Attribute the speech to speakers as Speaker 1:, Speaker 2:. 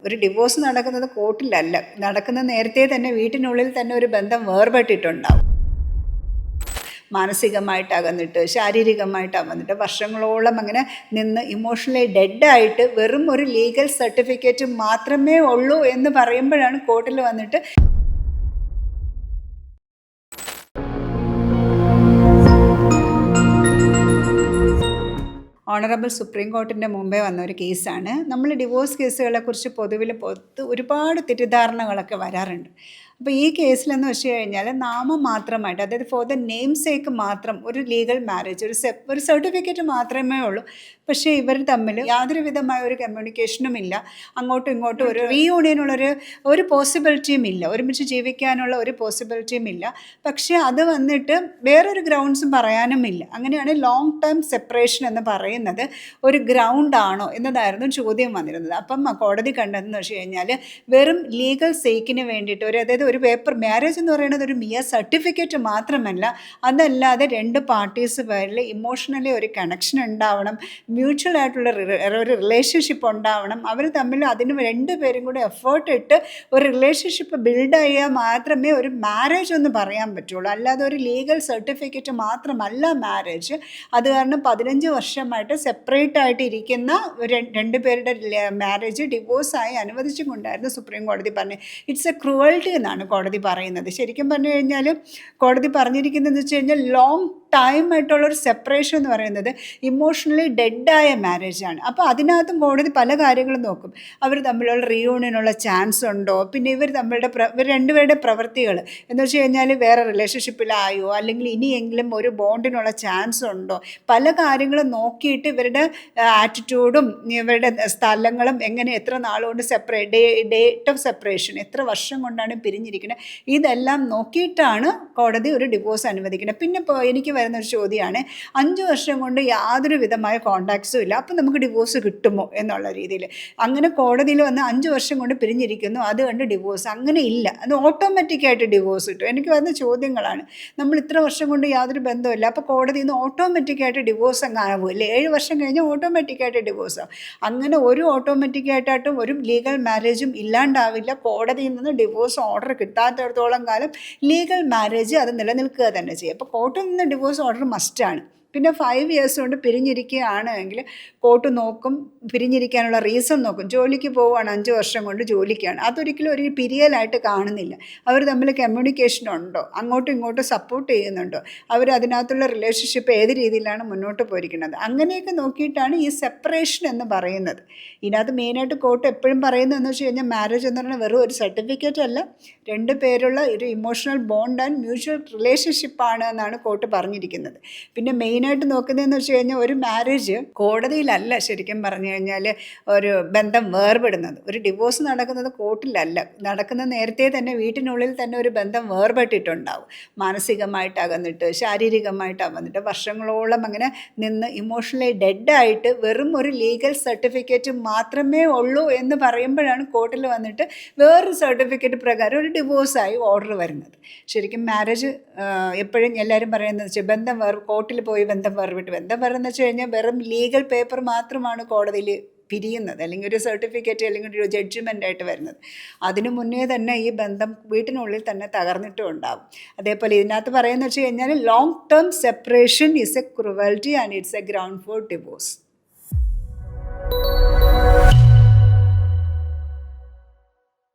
Speaker 1: ഒരു ഡിവോഴ്സ് നടക്കുന്നത് കോർട്ടിലല്ല, നടക്കുന്ന നേരത്തെ തന്നെ വീട്ടിനുള്ളിൽ തന്നെ ഒരു ബന്ധം വേർപെട്ടിട്ടുണ്ടാവും. മാനസികമായിട്ട് അകന്നിട്ട്, ശാരീരികമായിട്ട് അകന്നിട്ട് വർഷങ്ങളോളം അങ്ങനെ നിന്ന് ഇമോഷണലി ഡെഡായിട്ട് വെറും ഒരു ലീഗൽ സർട്ടിഫിക്കറ്റ് മാത്രമേ ഉള്ളൂ എന്ന് പറയുമ്പോഴാണ് കോർട്ടിൽ വന്നിട്ട് ഓണറബിൾ സുപ്രീം കോർട്ടിൻ്റെ മുമ്പേ വന്ന ഒരു കേസാണ്. നമ്മൾ ഡിവോഴ്സ് കേസുകളെക്കുറിച്ച് പൊതുവിൽ ഒരുപാട് തെറ്റിദ്ധാരണകളൊക്കെ വരാറുണ്ട്. അപ്പോൾ ഈ കേസിലെന്ന് വെച്ച് കഴിഞ്ഞാൽ നാമം മാത്രമായിട്ട്, അതായത് ഫോർ ദ നെയിം സേക്ക് മാത്രം ഒരു ലീഗൽ മാരേജ്, ഒരു സർട്ടിഫിക്കറ്റ് മാത്രമേ ഉള്ളൂ. പക്ഷേ ഇവർ തമ്മിൽ യാതൊരു വിധമായ ഒരു കമ്മ്യൂണിക്കേഷനും ഇല്ല, അങ്ങോട്ടും ഇങ്ങോട്ടും ഒരു റീയൂണിയനുള്ളൊരു പോസിബിലിറ്റിയും ഇല്ല, ഒരുമിച്ച് ജീവിക്കാനുള്ള ഒരു പോസിബിലിറ്റിയും ഇല്ല. പക്ഷേ അത് വന്നിട്ട് വേറൊരു ഗ്രൗണ്ട്സും പറയാനും ഇല്ല. അങ്ങനെയാണ് ലോങ് ടേം സെപ്പറേഷൻ എന്ന് പറയുന്നത് ഒരു ഗ്രൗണ്ടാണോ എന്നതായിരുന്നു ചോദ്യം വന്നിരുന്നത്. അപ്പം കോടതി കണ്ടതെന്ന് വെച്ച് കഴിഞ്ഞാൽ വെറും ലീഗൽ സേക്കിന് വേണ്ടിയിട്ട് അതായത് ഒരു പേപ്പർ മാരേജ് എന്ന് പറയുന്നത് ഒരു മിയ സർട്ടിഫിക്കറ്റ് മാത്രമല്ല, അതല്ലാതെ രണ്ട് പാർട്ടീസ് പേരിൽ ഇമോഷണലി ഒരു കണക്ഷൻ ഉണ്ടാവണം, മ്യൂച്വൽ ആയിട്ടുള്ള ഒരു റിലേഷൻഷിപ്പ് ഉണ്ടാവണം. അവർ തമ്മിൽ അതിന് രണ്ടുപേരും കൂടെ എഫേർട്ട് ഇട്ട് ഒരു റിലേഷൻഷിപ്പ് ബിൽഡ് ചെയ്യാൻ മാത്രമേ ഒരു മാരേജ് എന്ന് പറയാൻ പറ്റുള്ളൂ. അല്ലാതെ ഒരു ലീഗൽ സർട്ടിഫിക്കറ്റ് മാത്രമല്ല മാരേജ്. അത് കാരണം 15 വർഷമായിട്ട് സെപ്പറേറ്റ് ആയിട്ട് ഇരിക്കുന്ന രണ്ടുപേരുടെ മാരേജ് ഡിവോഴ്സായി അനുവദിച്ചുകൊണ്ടായിരുന്നു സുപ്രീം കോടതി പറഞ്ഞത്. ഇറ്റ്സ് എ ക്രൂവൽറ്റി എന്നാണ് കോടതി പറയുന്നത്. ശരിക്കും പറഞ്ഞു കഴിഞ്ഞാൽ കോടതി പറഞ്ഞിരിക്കുന്നതെന്ന് വെച്ച് കഴിഞ്ഞാൽ ലോങ് ടൈം ആയിട്ടുള്ളൊരു സെപ്പറേഷൻ എന്ന് പറയുന്നത് ഇമോഷണലി ഡെഡായ മാരേജാണ്. അപ്പോൾ അതിനകത്തും കോടതി പല കാര്യങ്ങളും നോക്കും. അവർ തമ്മിലുള്ള റീയൂണിയനുള്ള ചാൻസ് ഉണ്ടോ, പിന്നെ ഇവർ രണ്ടുപേരുടെ പ്രവൃത്തികൾ എന്ന് വെച്ച് കഴിഞ്ഞാൽ വേറെ റിലേഷൻഷിപ്പിലായോ, അല്ലെങ്കിൽ ഇനിയെങ്കിലും ഒരു ബോണ്ടിനുള്ള ചാൻസ് ഉണ്ടോ, പല കാര്യങ്ങളും നോക്കിയിട്ട് ഇവരുടെ ആറ്റിറ്റ്യൂഡും ഇവരുടെ സ്ഥലങ്ങളും എങ്ങനെ, എത്ര നാളുകൊണ്ട് ഡേറ്റ് ഓഫ് സെപ്പറേഷൻ, എത്ര വർഷം കൊണ്ടാണ് പിരിഞ്ഞിരിക്കുന്നത്, ഇതെല്ലാം നോക്കിയിട്ടാണ് കോടതി ഒരു ഡിവോഴ്സ് അനുവദിക്കുന്നത്. പിന്നെ എനിക്ക് വരുന്നൊരു ചോദ്യമാണ്, 5 വർഷം കൊണ്ട് യാതൊരു വിധമായ കോണ്ടാക്ട്സും ഇല്ല, അപ്പം നമുക്ക് ഡിവോഴ്സ് കിട്ടുമോ എന്നുള്ള രീതിയിൽ. അങ്ങനെ കോടതിയിൽ വന്ന് 5 വർഷം കൊണ്ട് പിരിഞ്ഞിരിക്കുന്നു, അത് കണ്ട് ഡിവോഴ്സ് അങ്ങനെ ഇല്ല, അത് ഓട്ടോമാറ്റിക്കായിട്ട് ഡിവോഴ്സ് കിട്ടും. എനിക്ക് വരുന്ന ചോദ്യങ്ങളാണ്, നമ്മൾ ഇത്ര വർഷം കൊണ്ട് യാതൊരു ബന്ധമില്ല, അപ്പോൾ കോടതിയിൽ നിന്ന് ഓട്ടോമാറ്റിക്കായിട്ട് ഡിവോഴ്സ് അങ്ങാനാവില്ലേ? 7 വർഷം കഴിഞ്ഞാൽ ഓട്ടോമാറ്റിക്കായിട്ട് ഡിവോഴ്സ് ആവും. അങ്ങനെ ഒരു ഓട്ടോമാറ്റിക്കായിട്ടും ഒരു ലീഗൽ മാരേജും ഇല്ലാണ്ടാവില്ല. കോടതിയിൽ നിന്ന് ഡിവോഴ്സ് ഓർഡർ കിട്ടാത്തിടത്തോളം കാലം ലീഗൽ മാരേജ് അത് നിലനിൽക്കുക തന്നെ ചെയ്യും. അപ്പോൾ കോർട്ടിൽ നിന്ന് ഡിവോഴ്സ് ഓർഡർ മസ്റ്റാണ്. പിന്നെ 5 ഇയേഴ്സ് കൊണ്ട് പിരിഞ്ഞിരിക്കുകയാണെങ്കിൽ കോർട്ട് നോക്കും, പിരിഞ്ഞിരിക്കാനുള്ള റീസൺ നോക്കും. ജോലിക്ക് പോവുകയാണ് 5 വർഷം കൊണ്ട് ജോലിക്കാണ്, അതൊരിക്കലും ഒരു പിരിയലായിട്ട് കാണുന്നില്ല. അവർ തമ്മിൽ കമ്മ്യൂണിക്കേഷൻ ഉണ്ടോ, അങ്ങോട്ടും ഇങ്ങോട്ടും സപ്പോർട്ട് ചെയ്യുന്നുണ്ടോ, അവർ അതിനകത്തുള്ള റിലേഷൻഷിപ്പ് ഏത് രീതിയിലാണ് മുന്നോട്ട് പോയിരിക്കുന്നത്, അങ്ങനെയൊക്കെ നോക്കിയിട്ടാണ് ഈ സെപ്പറേഷൻ എന്ന് പറയുന്നത്. ഇതിനകത്ത് മെയിനായിട്ട് കോർട്ട് എപ്പോഴും പറയുന്നതെന്ന് വെച്ച് കഴിഞ്ഞാൽ മാരേജ് എന്ന് പറഞ്ഞാൽ വെറും ഒരു സർട്ടിഫിക്കറ്റ് അല്ല, രണ്ട് പേരുള്ള ഒരു ഇമോഷണൽ ബോണ്ട് ആൻഡ് മ്യൂച്വൽ റിലേഷൻഷിപ്പാണ് എന്നാണ് കോർട്ട് പറഞ്ഞിരിക്കുന്നത്. പിന്നെ മെയിനായിട്ട് നോക്കുന്നതെന്ന് വെച്ച് കഴിഞ്ഞാൽ ഒരു മാരേജ് കോടതിയിലല്ല ശരിക്കും പറഞ്ഞു കഴിഞ്ഞാൽ ഒരു ബന്ധം വേർപെടുന്നത്. ഒരു ഡിവോഴ്സ് നടക്കുന്നത് കോർട്ടിലല്ല, നടക്കുന്ന നേരത്തെ തന്നെ വീട്ടിനുള്ളിൽ തന്നെ ഒരു ബന്ധം വേർപെട്ടിട്ടുണ്ടാവും. മാനസികമായിട്ട് അകന്നിട്ട്, ശാരീരികമായിട്ട് അകന്നിട്ട് വർഷങ്ങളോളം അങ്ങനെ നിന്ന് ഇമോഷണലി ഡെഡായിട്ട് വെറും ഒരു ലീഗൽ സർട്ടിഫിക്കറ്റ് മാത്രമേ ഉള്ളൂ എന്ന് പറയുമ്പോഴാണ് കോർട്ടിൽ വന്നിട്ട് വേറൊരു സർട്ടിഫിക്കറ്റ് പ്രകാരം ഒരു ഡിവോഴ്സായി ഓർഡർ വരുന്നത്. ശരിക്കും മാരേജ് എപ്പോഴും എല്ലാവരും പറയുന്നത് വെച്ചാൽ ബന്ധം കോർട്ടിൽ പോയി ബന്ധം വേറെന്ന് വെച്ച് കഴിഞ്ഞാൽ വെറും ലീഗൽ പേപ്പർ മാത്രമാണ് കോടതിയിൽ പിരിയുന്നത്, അല്ലെങ്കിൽ ഒരു സർട്ടിഫിക്കറ്റ് അല്ലെങ്കിൽ ഒരു ജഡ്ജ്മെൻ്റ് ആയിട്ട് വരുന്നത്. അതിനു മുന്നേ തന്നെ ഈ ബന്ധം വീട്ടിനുള്ളിൽ തന്നെ തകർന്നിട്ടും ഉണ്ടാവും. അതേപോലെ ഇതിനകത്ത് പറയുന്നത് വെച്ച് കഴിഞ്ഞാൽ long term separation is A cruelty and it's A ground four divorce.